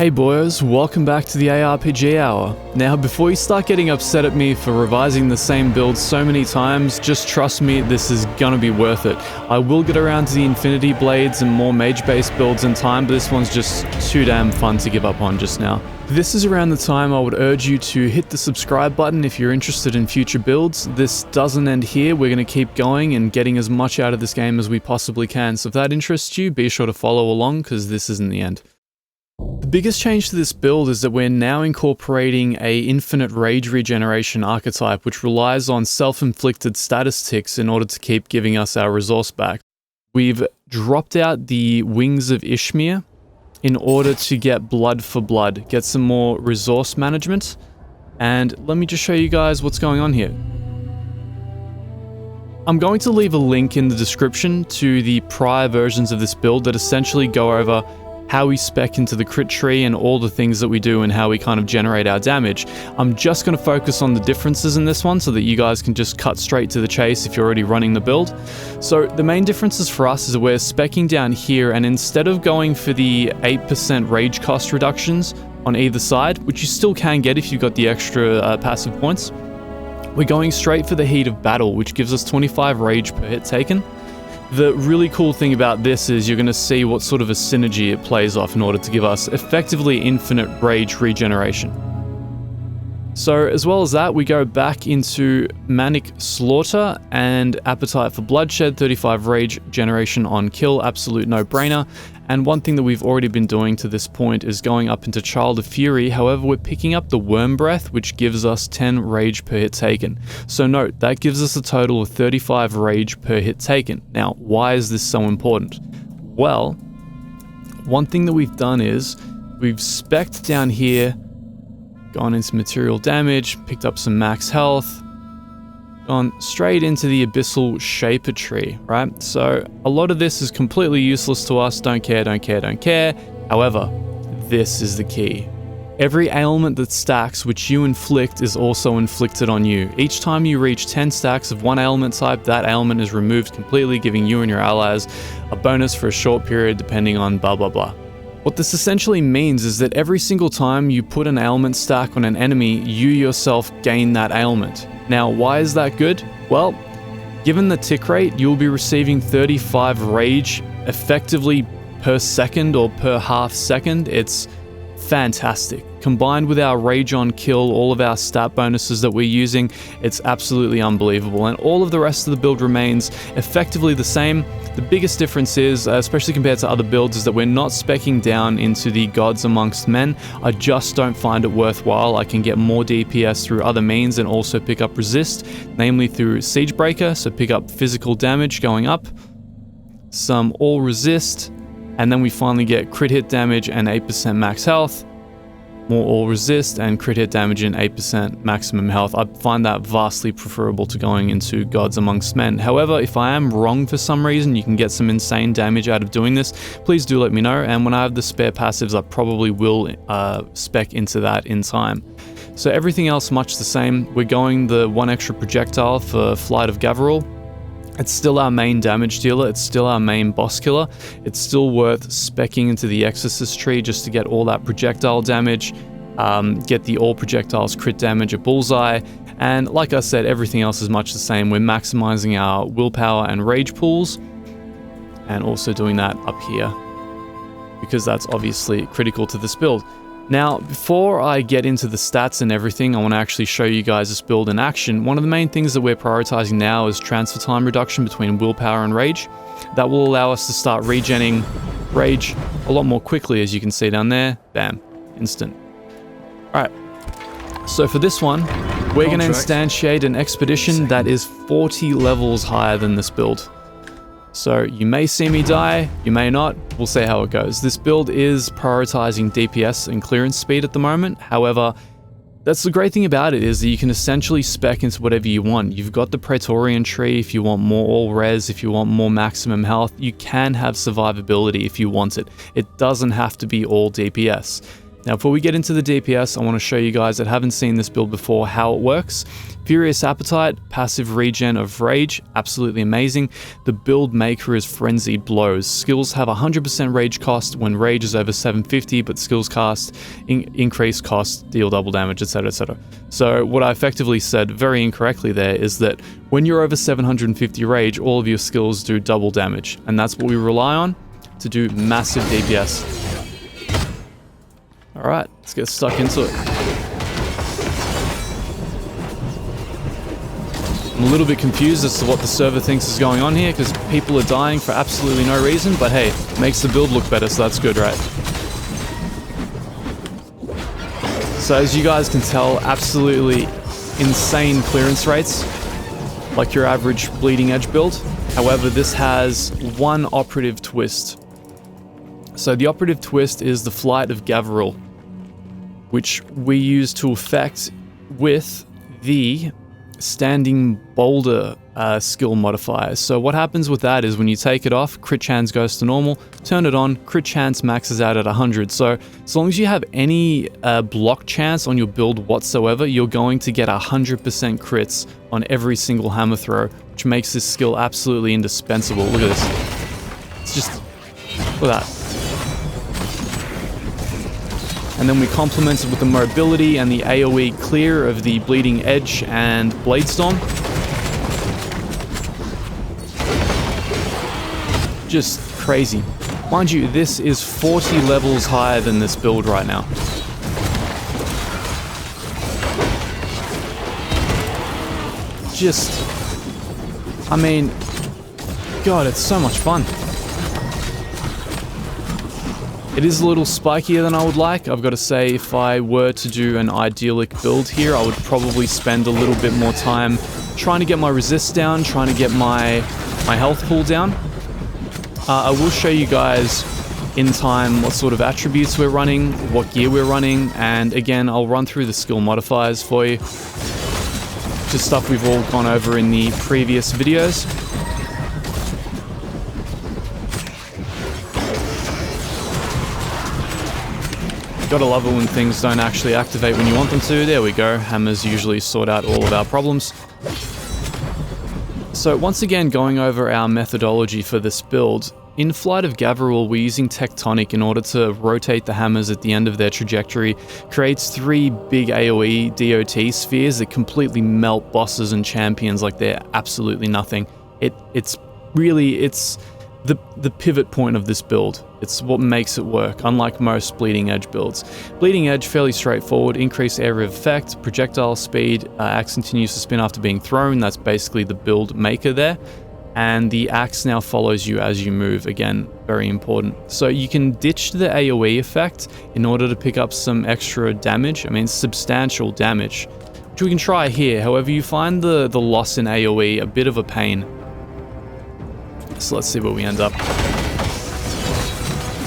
Hey boys, welcome back to the ARPG Hour. Now before you start getting upset at me for revising the same build so many times, just trust me, this is gonna be worth it. I will get around to the Infinity Blades and more mage-based builds in time, but this one's just too damn fun to give up on just now. This is around the time I would urge you to hit the subscribe button if you're interested in future builds. This doesn't end here, we're gonna keep going and getting as much out of this game as we possibly can, so if that interests you, be sure to follow along because this isn't the end. The biggest change to this build is that we're now incorporating a infinite rage regeneration archetype which relies on self-inflicted status ticks in order to keep giving us our resource back. We've dropped out the Wings of Ishmir in order to get blood for blood, get some more resource management, and let me just show you guys what's going on here. I'm going to leave a link in the description to the prior versions of this build that essentially go over how we spec into the crit tree and all the things that we do and how we kind of generate our damage. I'm just going to focus on the differences in this one so that you guys can just cut straight to the chase if you're already running the build. So the main differences for us is that we're speccing down here, and instead of going for the 8% rage cost reductions on either side, which you still can get if you've got the extra passive points, we're going straight for the Heat of Battle, which gives us 25 rage per hit taken. The really cool thing about this is you're going to see what sort of a synergy it plays off in order to give us effectively infinite rage regeneration. So as well as that, we go back into Manic Slaughter and Appetite for Bloodshed, 35 rage generation on kill, absolute no-brainer. And one thing that we've already been doing to this point is going up into Child of Fury. However, we're picking up the Worm Breath, which gives us 10 rage per hit taken. So note, that gives us a total of 35 rage per hit taken. Now, why is this so important? Well, one thing that we've done is we've specced down here, gone into material damage, picked up some max health, gone straight into the Abyssal Shaper tree, right? So a lot of this is completely useless to us, don't care, don't care, don't care. However, this is the key. Every ailment that stacks which you inflict is also inflicted on you. Each time you reach 10 stacks of one ailment type, that ailment is removed completely, giving you and your allies a bonus for a short period depending on blah blah blah. What this essentially means is that every single time you put an ailment stack on an enemy, you yourself gain that ailment. Now, why is that good? Well, given the tick rate, you'll be receiving 35 rage effectively per second or per half second. It's fantastic. Combined with our rage on kill, all of our stat bonuses that we're using, it's absolutely unbelievable. And all of the rest of the build remains effectively the same. The biggest difference is, especially compared to other builds, is that we're not speccing down into the gods amongst men. I just don't find it worthwhile. I can get more DPS through other means and also pick up resist, namely through Siegebreaker, so pick up physical damage going up, some all resist, and then we finally get crit hit damage and 8% max health, more all resist and crit hit damage and 8% maximum health. I find that vastly preferable to going into gods amongst men. However, if I am wrong for some reason, you can get some insane damage out of doing this, please do let me know, and when I have the spare passives, I probably will spec into that in time. So everything else much the same. We're going the one extra projectile for Flight of Gavril. It's still our main damage dealer, it's still our main boss killer. It's still worth speccing into the Exorcist tree just to get all that projectile damage, get the all projectiles crit damage at bullseye, and like I said, everything else is much the same. We're maximizing our willpower and rage pools, and also doing that up here, because that's obviously critical to this build. Now, before I get into the stats and everything, I want to actually show you guys this build in action. One of the main things that we're prioritizing now is transfer time reduction between willpower and rage. That will allow us to start regenning rage a lot more quickly, as you can see down there. Bam, instant. Alright, so for this one, we're going to instantiate an expedition that is 40 levels higher than this build. So you may see me die, you may not, we'll see how it goes. This build is prioritizing DPS and clearance speed at the moment. However, that's the great thing about it, is that you can essentially spec into whatever you want. You've got the Praetorian tree if you want more all res, if you want more maximum health. You can have survivability if you want it. It doesn't have to be all DPS. Now, before we get into the DPS, I want to show you guys that haven't seen this build before how it works. Furious Appetite, passive regen of Rage, absolutely amazing. The build maker is Frenzied Blows. Skills have 100% rage cost when rage is over 750, but skills cast increase cost, deal double damage, etc, etc. So what I effectively said very incorrectly there is that when you're over 750 rage, all of your skills do double damage, and that's what we rely on to do massive DPS. Alright, let's get stuck into it. I'm a little bit confused as to what the server thinks is going on here, because people are dying for absolutely no reason, but hey, it makes the build look better, so that's good, right? So as you guys can tell, absolutely insane clearance rates, like your average bleeding edge build. However, this has one operative twist. So the operative twist is the Flight of Gavril, which we use to effect with the Standing Boulder skill modifier. So what happens with that is when you take it off, crit chance goes to normal, turn it on, crit chance maxes out at 100. So as long as you have any block chance on your build whatsoever, you're going to get 100% crits on every single hammer throw, which makes this skill absolutely indispensable. Look at this. It's just, look at that. And then we complement it with the mobility and the AoE clear of the Bleeding Edge and Bladestorm. Just crazy. Mind you, this is 40 levels higher than this build right now. Just, I mean, God, it's so much fun. It is a little spikier than I would like. I've got to say, if I were to do an idyllic build here, I would probably spend a little bit more time trying to get my resist down, trying to get my health pool down. I will show you guys in time what sort of attributes we're running, what gear we're running, and again, I'll run through the skill modifiers for you. Just stuff we've all gone over in the previous videos. Gotta love it when things don't actually activate when you want them to. There we go. Hammers usually sort out all of our problems. So once again, going over our methodology for this build, in Flight of Gavril, we're using Tectonic in order to rotate the hammers at the end of their trajectory. Creates 3 big AoE DOT spheres that completely melt bosses and champions like they're absolutely nothing. It's the pivot point of this build. It's what makes it work, unlike most Bleeding Edge builds. Bleeding Edge, fairly straightforward, increased area of effect, projectile speed, axe continues to spin after being thrown, that's basically the build maker there. And the axe now follows you as you move, again, very important. So you can ditch the AoE effect in order to pick up some extra damage, I mean substantial damage, which we can try here. However, you find the loss in AoE a bit of a pain. So let's see where we end up.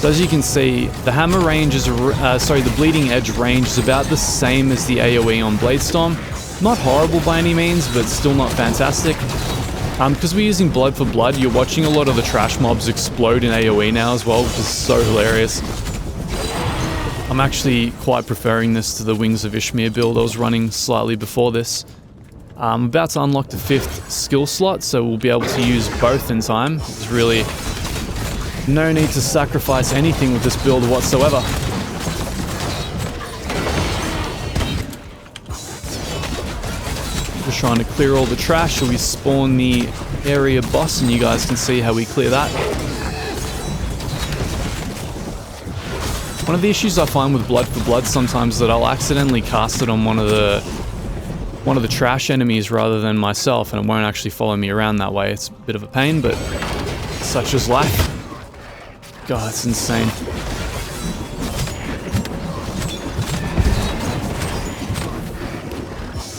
So as you can see, the hammer range is, the Bleeding Edge range is about the same as the AoE on Bladestorm. Not horrible by any means, but still not fantastic. Because we're using Blood for Blood, you're watching a lot of the trash mobs explode in AoE now as well, which is so hilarious. I'm actually quite preferring this to the Wings of Ishmir build I was running slightly before this. I'm about to unlock the 5th skill slot, so we'll be able to use both in time. There's really no need to sacrifice anything with this build whatsoever. Just trying to clear all the trash, so we spawn the area boss, and you guys can see how we clear that. One of the issues I find with Blood for Blood sometimes is that I'll accidentally cast it on one of the trash enemies rather than myself, and it won't actually follow me around that way. It's a bit of a pain, but such is life. God, it's insane.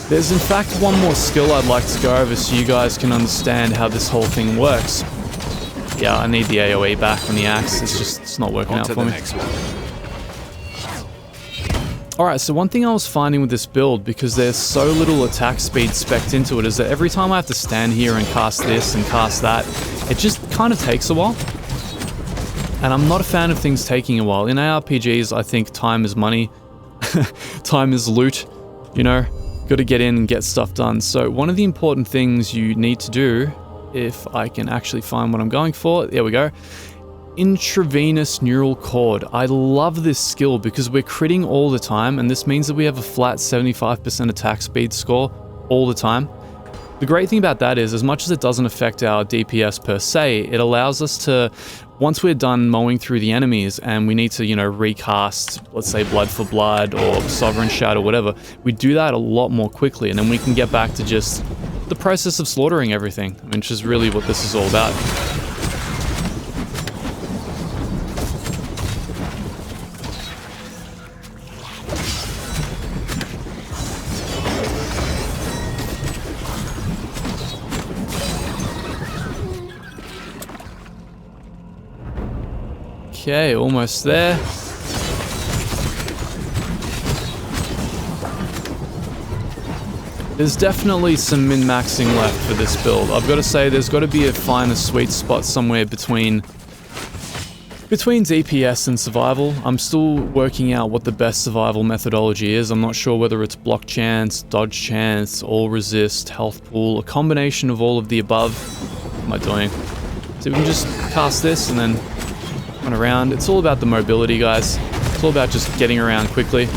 There's in fact one more skill I'd like to go over so you guys can understand how this whole thing works. Yeah, I need the AoE back on the axe. It's not working out for me. Alright, so one thing I was finding with this build, because there's so little attack speed specced into it, is that every time I have to stand here and cast this and cast that, it just kind of takes a while. And I'm not a fan of things taking a while. In ARPGs, I think time is money. Time is loot, you know? Gotta get in and get stuff done. So one of the important things you need to do, if I can actually find what I'm going for, there we go. Intravenous neural cord. I love this skill because we're critting all the time, and this means that we have a flat 75% attack speed score all the time. The great thing about that is, as much as it doesn't affect our DPS per se, it allows us to, once we're done mowing through the enemies and we need to, you know, recast, let's say Blood for Blood or Sovereign Shout or whatever, we do that a lot more quickly, and then we can get back to just the process of slaughtering everything, which is really what this is all about. Okay, almost there. There's definitely some min-maxing left for this build. I've got to say, there's got to be a finer sweet spot somewhere between DPS and survival. I'm still working out what the best survival methodology is. I'm not sure whether it's block chance, dodge chance, all resist, health pool, a combination of all of the above. What am I doing? So we can just cast this and then run around. It's all about the mobility, guys. It's all about just getting around quickly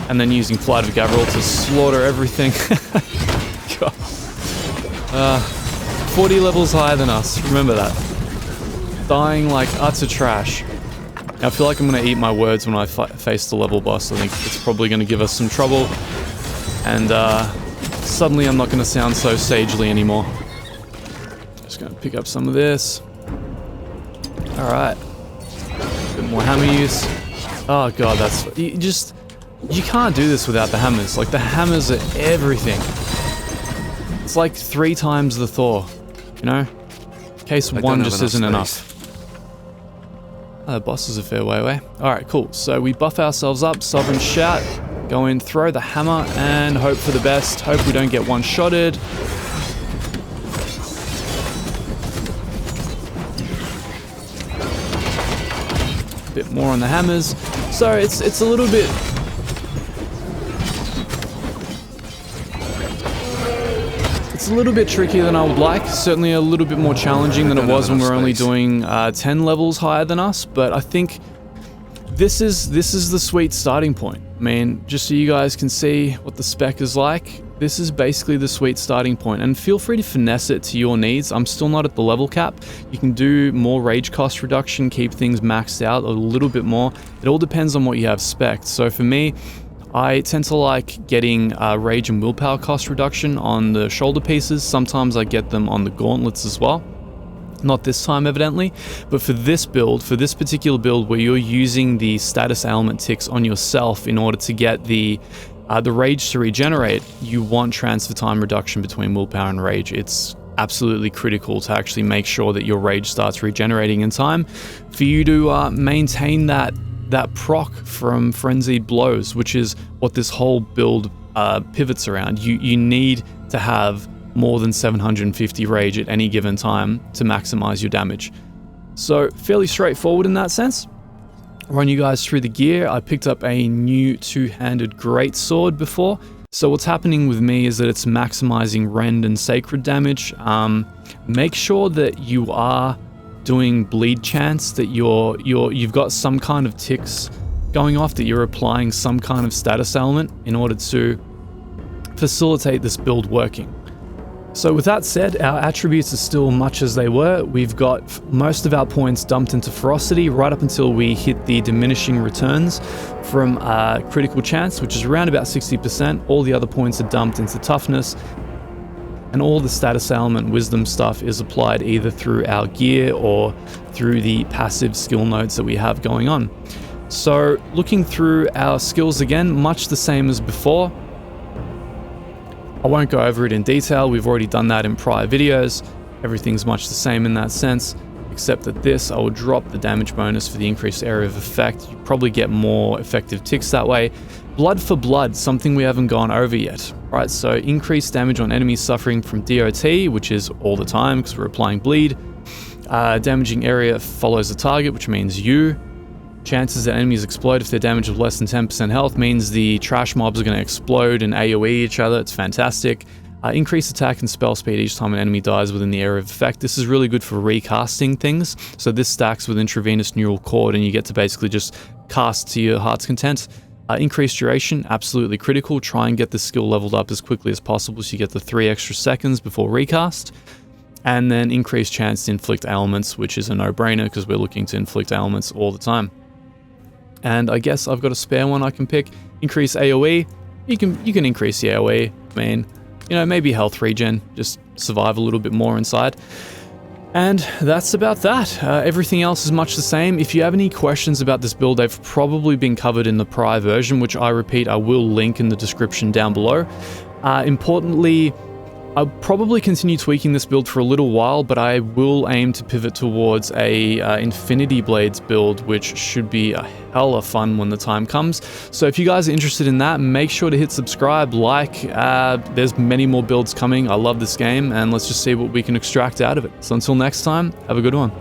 and then using Flight of Gavril to slaughter everything. God. 40 levels higher than us, remember that. Dying like utter trash. Now, I feel like I'm going to eat my words when I face the level boss. I think it's probably going to give us some trouble, and suddenly I'm not going to sound so sagely anymore. Just going to pick up some of this. Alright. A bit more hammer use. Oh god, that's... You can't do this without the hammers. Like, the hammers are everything. It's like 3 times the Thor, you know? Case 1 just isn't enough. The boss is a fair way away. Alright, cool. So we buff ourselves up, Sovereign Shout, go in, throw the hammer, and hope for the best. Hope we don't get one-shotted. Bit more on the hammers. So it's a little bit... It's a little bit trickier than I would like. Certainly a little bit more challenging than it was when we were only doing 10 levels higher than us. But I think this is the sweet starting point. I mean, just so you guys can see what the spec is like, this is basically the sweet starting point. And feel free to finesse it to your needs. I'm still not at the level cap. You can do more rage cost reduction, keep things maxed out a little bit more. It all depends on what you have spec'd. So for me, I tend to like getting rage and willpower cost reduction on the shoulder pieces. Sometimes I get them on the gauntlets as well. Not this time, evidently, but for this build, for this particular build where you're using the status ailment ticks on yourself in order to get the rage to regenerate, you want transfer time reduction between willpower and rage. It's absolutely critical to actually make sure that your rage starts regenerating in time for you to maintain that proc from frenzied blows, which is what this whole build pivots around. You need to have more than 750 rage at any given time to maximize your damage. So fairly straightforward in that sense. I'll run you guys through the gear. I picked up a new two-handed greatsword before. So what's happening with me is that it's maximizing rend and sacred damage. Make sure that you are doing bleed chance, that you've got some kind of ticks going off, that you're applying some kind of status element in order to facilitate this build working. So with that said, our attributes are still much as they were. We've got most of our points dumped into ferocity right up until we hit the diminishing returns from critical chance, which is around about 60%. All the other points are dumped into toughness, and all the status element wisdom stuff is applied either through our gear or through the passive skill nodes that we have going on. So looking through our skills again, much the same as before. I won't go over it in detail, we've already done that in prior videos. Everything's much the same in that sense, except that this, I will drop the damage bonus for the increased area of effect. You probably get more effective ticks that way. Blood for blood, something we haven't gone over yet, right? So increased damage on enemies suffering from DOT, which is all the time because we're applying bleed. Damaging area follows the target, which means you. Chances that enemies explode if they're damaged with less than 10% health means the trash mobs are going to explode and AoE each other. It's fantastic. Increase attack and spell speed each time an enemy dies within the area of effect. This is really good for recasting things. So this stacks with intravenous neural cord and you get to basically just cast to your heart's content. Increased duration, absolutely critical. Try and get the skill leveled up as quickly as possible so you get the 3 extra seconds before recast. And then increased chance to inflict ailments, which is a no-brainer because we're looking to inflict ailments all the time. And I guess I've got a spare one I can pick. Increase AoE. You can increase the AoE. I mean, you know, maybe health regen, just survive a little bit more inside. And that's about that. Everything else is much the same. If you have any questions about this build, they've probably been covered in the prior version, which I repeat, I will link in the description down below. Importantly, I'll probably continue tweaking this build for a little while, but I will aim to pivot towards a Infinity Blades build, which should be a hella fun when the time comes. So if you guys are interested in that, make sure to hit subscribe, like, there's many more builds coming. I love this game, and let's just see what we can extract out of it. So until next time, have a good one.